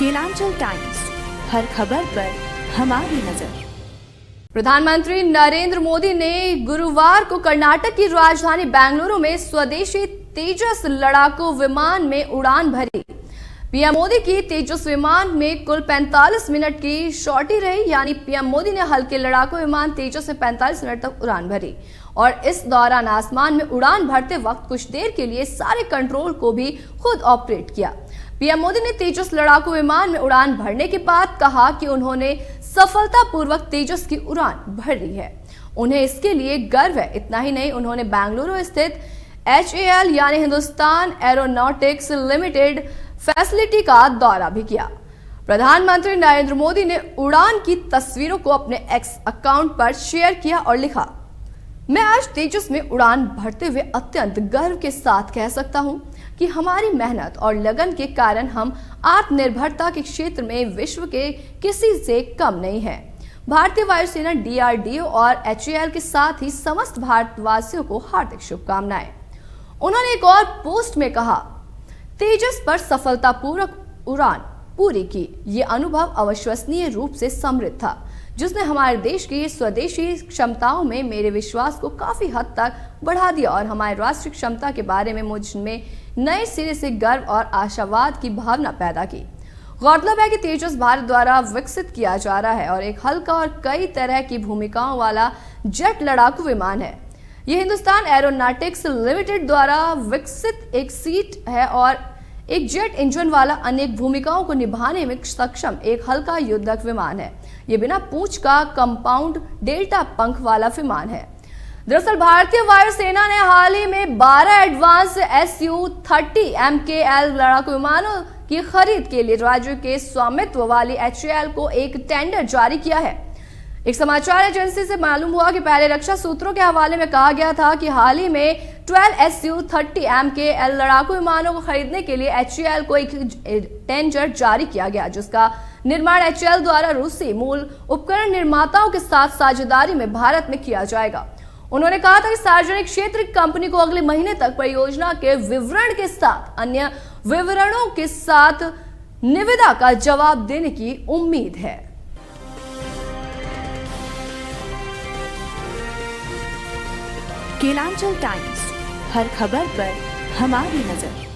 Kelanchal times, हर खबर पर हमारी नजर। प्रधानमंत्री नरेंद्र मोदी ने गुरुवार को कर्नाटक की राजधानी बेंगलुरु में स्वदेशी तेजस लड़ाकू विमान में उड़ान भरी। पीएम मोदी की तेजस विमान में कुल 45 मिनट की शॉर्टी रही, यानी पीएम मोदी ने हल्के लड़ाकू विमान तेजस में 45 मिनट तक उड़ान भरी और इस दौरान आसमान में उड़ान भरते वक्त कुछ देर के लिए सारे कंट्रोल को भी खुद ऑपरेट किया। पीएम मोदी ने तेजस लड़ाकू विमान में उड़ान भरने के बाद कहा कि उन्होंने सफलतापूर्वक तेजस की उड़ान भरी है, उन्हें इसके लिए गर्व है। इतना ही नहीं, उन्होंने बेंगलुरु स्थित HAL यानी हिंदुस्तान एरोनॉटिक्स लिमिटेड फैसिलिटी का दौरा भी किया। प्रधानमंत्री नरेंद्र मोदी ने उड़ान की तस्वीरों को अपने एक्स अकाउंट पर शेयर किया और लिखा, मैं आज तेजस में उड़ान भरते हुए अत्यंत गर्व के साथ कह सकता हूं कि हमारी मेहनत और लगन के कारण हम आत्मनिर्भरता के क्षेत्र में विश्व के किसी से कम नहीं है। भारतीय वायुसेना, DRDO और HAL के साथ ही समस्त भारतवासियों को हार्दिक शुभकामनाएं। उन्होंने एक और पोस्ट में कहा, तेजस पर सफलतापूर्वक उड़ान पूरी की, ये अनुभव अविश्वसनीय रूप से समृद्ध था, जिसने हमारे देश की स्वदेशी क्षमताओं में मेरे विश्वास को काफी हद तक बढ़ा दिया और हमारे राष्ट्रीय क्षमता के बारे में मुझ में नए सिरे से गर्व और आशावाद की भावना पैदा की। गौरतलब है कि तेजस भारत द्वारा विकसित किया जा रहा है और एक हल्का और कई तरह की भूमिकाओं वाला जेट लड़ाकू विमान है। यह हिंदुस्तान एरोनॉटिक्स लिमिटेड द्वारा विकसित एक सीट है और एक जेट इंजन वाला अनेक भूमिकाओं को निभाने में सक्षम एक हल्का युद्धक विमान है। यह बिना पूंछ का कंपाउंड डेल्टा पंख वाला विमान है। दरअसल भारतीय वायुसेना ने हाल ही में 12 एडवांस Su-30 MKL लड़ाकू विमानों की खरीद के लिए राज्य के स्वामित्व वाली HAL को एक टेंडर जारी किया है। एक समाचार एजेंसी से मालूम हुआ कि पहले रक्षा सूत्रों के हवाले में कहा गया था कि हाल ही में 12 Su-30 MKL लड़ाकू विमानों को खरीदने के लिए HAL को एक टेंडर जारी किया गया, जिसका निर्माण HAL द्वारा रूसी मूल उपकरण निर्माताओं के साथ साझेदारी में भारत में किया जाएगा। उन्होंने कहा था कि सार्वजनिक क्षेत्र की कंपनी को अगले महीने तक परियोजना के विवरण के साथ अन्य विवरणों के साथ निविदा का जवाब देने की उम्मीद है। केलांचल टाइम्स, हर खबर पर हमारी नजर।